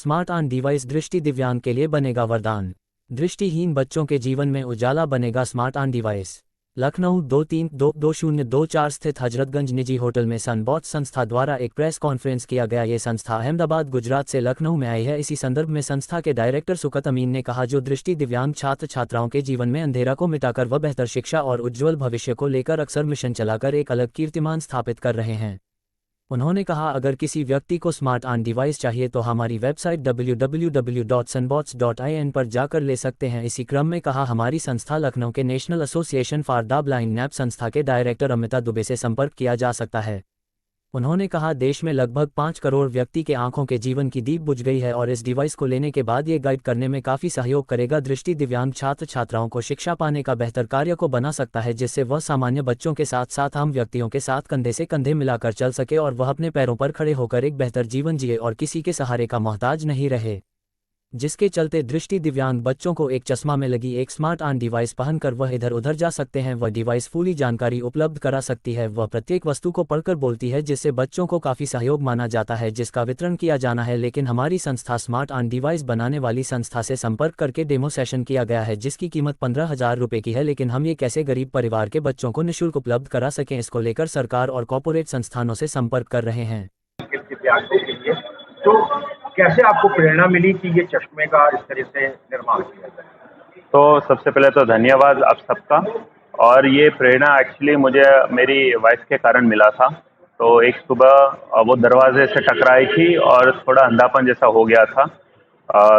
Smart on device दृष्टि दिव्यांग के लिए बनेगा वरदान। दृष्टिहीन बच्चों के जीवन में उजाला बनेगा स्मार्ट ऑन डिवाइस। लखनऊ 23/2/2024 स्थित हजरतगंज निजी होटल में सनबॉट संस्था द्वारा एक प्रेस कॉन्फ्रेंस किया गया। ये संस्था अहमदाबाद गुजरात से लखनऊ में आई है। इसी संदर्भ में संस्था के डायरेक्टर सुकत अमीन ने कहा, जो दृष्टि दिव्यांग छात्र छात्राओं के जीवन में अंधेरा को मिटाकर व बेहतर शिक्षा और उज्ज्वल भविष्य को लेकर अक्सर मिशन चलाकर एक अलग कीर्तिमान स्थापित कर रहे हैं। उन्होंने कहा, अगर किसी व्यक्ति को स्मार्ट ऑन डिवाइस चाहिए तो हमारी वेबसाइट www.sunbots.in पर जाकर ले सकते हैं। इसी क्रम में कहा, हमारी संस्था लखनऊ के national association for the blind nap संस्था के डायरेक्टर अमिता दुबे से संपर्क किया जा सकता है। उन्होंने कहा, देश में लगभग 5 करोड़ व्यक्ति के आंखों के जीवन की दीप बुझ गई है और इस डिवाइस को लेने के बाद ये गाइड करने में काफ़ी सहयोग करेगा। दृष्टि दिव्यांग छात्र छात्राओं को शिक्षा पाने का बेहतर कार्य को बना सकता है, जिससे वह सामान्य बच्चों के साथ साथ आम व्यक्तियों के साथ कंधे से कंधे मिलाकर चल सके और वह अपने पैरों पर खड़े होकर एक बेहतर जीवन जिए और किसी के सहारे का मोहताज नहीं रहे, जिसके चलते दृष्टि दिव्यांग बच्चों को एक चश्मा में लगी एक स्मार्ट ऑन डिवाइस पहनकर वह इधर उधर जा सकते हैं। वह डिवाइस पूरी जानकारी उपलब्ध करा सकती है। वह प्रत्येक वस्तु को पढ़कर बोलती है, जिससे बच्चों को काफ़ी सहयोग माना जाता है, जिसका वितरण किया जाना है। लेकिन हमारी संस्था स्मार्ट ऑन डिवाइस बनाने वाली संस्था से संपर्क करके डेमो सेशन किया गया है, जिसकी कीमत 15,000 रुपये की है। लेकिन हम ये कैसे गरीब परिवार के बच्चों को निःशुल्क उपलब्ध करा सकें, इसको लेकर सरकार और कॉर्पोरेट संस्थानों से संपर्क कर रहे हैं। तो कैसे आपको प्रेरणा मिली कि ये चश्मे का इस तरह से निर्माण किया जाए? तो सबसे पहले तो धन्यवाद आप सबका। और ये प्रेरणा एक्चुअली मुझे मेरी वाइफ के कारण मिला था। तो एक सुबह वो दरवाजे से टकराई थी और थोड़ा अंधापन जैसा हो गया था।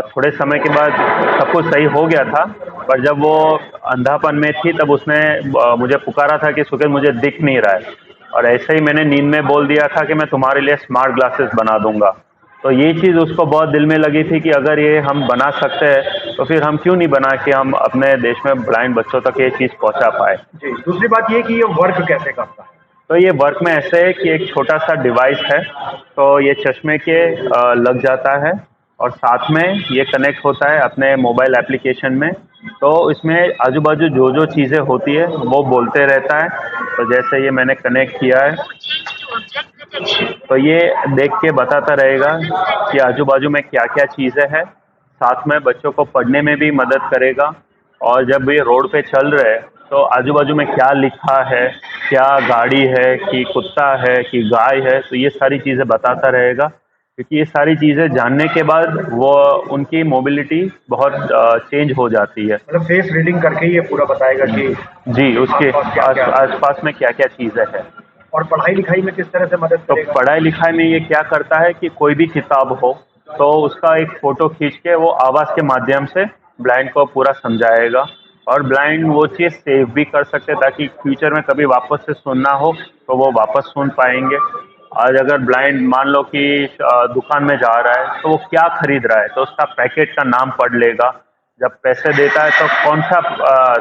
थोड़े समय के बाद सब कुछ सही हो गया था, पर जब वो अंधापन में थी तब उसने मुझे पुकारा था कि सुकेत मुझे दिख नहीं रहा है। और ऐसे ही मैंने नींद में बोल दिया था कि मैं तुम्हारे लिए स्मार्ट ग्लासेस बना दूंगा। तो ये चीज़ उसको बहुत दिल में लगी थी कि अगर ये हम बना सकते हैं तो फिर हम क्यों नहीं बना के हम अपने देश में ब्लाइंड बच्चों तक ये चीज़ पहुंचा पाए। जी, दूसरी बात ये कि ये वर्क कैसे करता है? तो ये वर्क में ऐसे है कि एक छोटा सा डिवाइस है, तो ये चश्मे के लग जाता है और साथ में ये कनेक्ट होता है अपने मोबाइल एप्लीकेशन में। तो इसमें आजू बाजू जो जो चीज़ें होती है वो बोलते रहता है। तो जैसे ये मैंने कनेक्ट किया है तो ये देख के बताता रहेगा कि आजू बाजू में क्या क्या चीज़ें हैं। साथ में बच्चों को पढ़ने में भी मदद करेगा। और जब ये रोड पे चल रहे हैं तो आजू बाजू में क्या लिखा है, क्या गाड़ी है कि कुत्ता है कि गाय है, तो ये सारी चीज़ें बताता रहेगा। क्योंकि ये सारी चीज़ें जानने के बाद वो उनकी मोबिलिटी बहुत चेंज हो जाती है। मतलब फेस रीडिंग करके ये पूरा बताएगा कि जी उसके आसपास में क्या क्या चीज़ें हैं। और पढ़ाई लिखाई में किस तरह से मदद करेगा? तो पढ़ाई लिखाई में ये क्या करता है कि कोई भी किताब हो तो उसका एक फ़ोटो खींच के वो आवाज़ के माध्यम से ब्लाइंड को पूरा समझाएगा। और ब्लाइंड वो चीज़ सेव भी कर सकते हैं ताकि फ्यूचर में कभी वापस से सुनना हो तो वो वापस सुन पाएंगे। आज अगर ब्लाइंड मान लो कि दुकान में जा रहा है तो वो क्या खरीद रहा है तो उसका पैकेट का नाम पढ़ लेगा। जब पैसे देता है तो कौन सा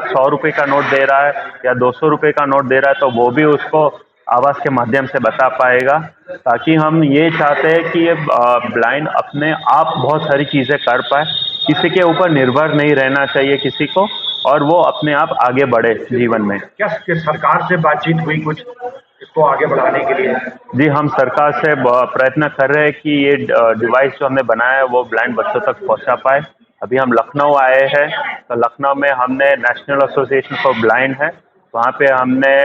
100 रुपये का नोट दे रहा है या 200 रुपये का नोट दे रहा है तो वो भी उसको आवाज़ के माध्यम से बता पाएगा। ताकि हम ये चाहते हैं कि ये ब्लाइंड अपने आप बहुत सारी चीज़ें कर पाए, किसी के ऊपर निर्भर नहीं रहना चाहिए किसी को, और वो अपने आप आगे बढ़े जीवन में। क्या सरकार से बातचीत हुई कुछ इसको आगे बढ़ाने के लिए? जी, हम सरकार से प्रयत्न कर रहे हैं कि ये डिवाइस जो हमने बनाया है वो ब्लाइंड बच्चों तक पहुंचा पाए। अभी हम लखनऊ आए हैं, तो लखनऊ में हमने नेशनल एसोसिएशन फॉर ब्लाइंड है, वहाँ पे हमने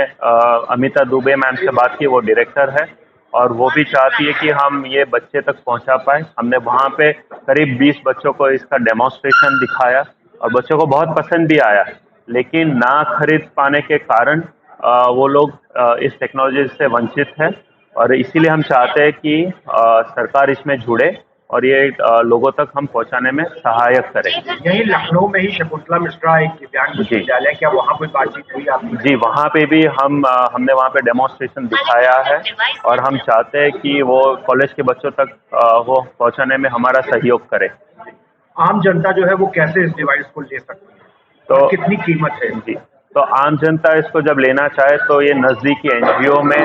अमिता दुबे मैम से बात की, वो डायरेक्टर है और वो भी चाहती है कि हम ये बच्चे तक पहुँचा पाए। हमने वहाँ पे करीब 20 बच्चों को इसका डेमोन्स्ट्रेशन दिखाया और बच्चों को बहुत पसंद भी आया। लेकिन ना खरीद पाने के कारण वो लोग इस टेक्नोलॉजी से वंचित है और इसीलिए हम चाहते हैं कि सरकार इसमें जुड़े और ये लोगों तक हम पहुंचाने में सहायक करें। यही लखनऊ में ही शकुंतला मिश्रा एक दिव्यांग विश्वविद्यालय, क्या वहाँ कोई बातचीत हुई आपकी? जी, वहाँ पे भी हमने वहाँ पे डेमोन्स्ट्रेशन दिखाया है और हम चाहते हैं कि वो कॉलेज के बच्चों तक वो पहुंचाने में हमारा सहयोग करे। आम जनता जो है वो कैसे इस डिवाइस को ले सकती है, तो कितनी कीमत है? जी, तो आम जनता इसको जब लेना चाहे तो ये नज़दीकी NGO में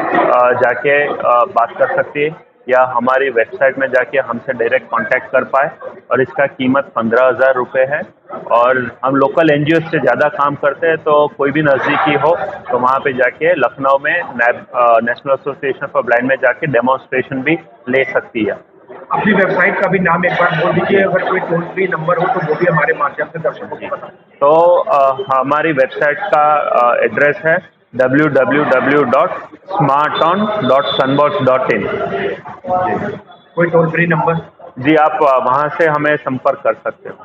जाके बात कर सकती है या हमारी वेबसाइट में जाके हमसे डायरेक्ट कांटेक्ट कर पाए। और इसका कीमत 15,000 रुपये है। और हम लोकल NGO से ज़्यादा काम करते हैं, तो कोई भी नज़दीकी हो तो वहाँ पे जाके लखनऊ में नेशनल एसोसिएशन फॉर ब्लाइंड में जाके डेमोन्स्ट्रेशन भी ले सकती है। अपनी वेबसाइट का भी नाम एक बार बोल दीजिए, अगर कोई टोल फ्री नंबर हो तो वो भी हमारे माध्यम से दर्शकों को बताएं। तो हमारी वेबसाइट का एड्रेस है www.smarton.sunbox.in। कोई टोल फ्री नंबर? जी, आप वहाँ से हमें संपर्क कर सकते हो।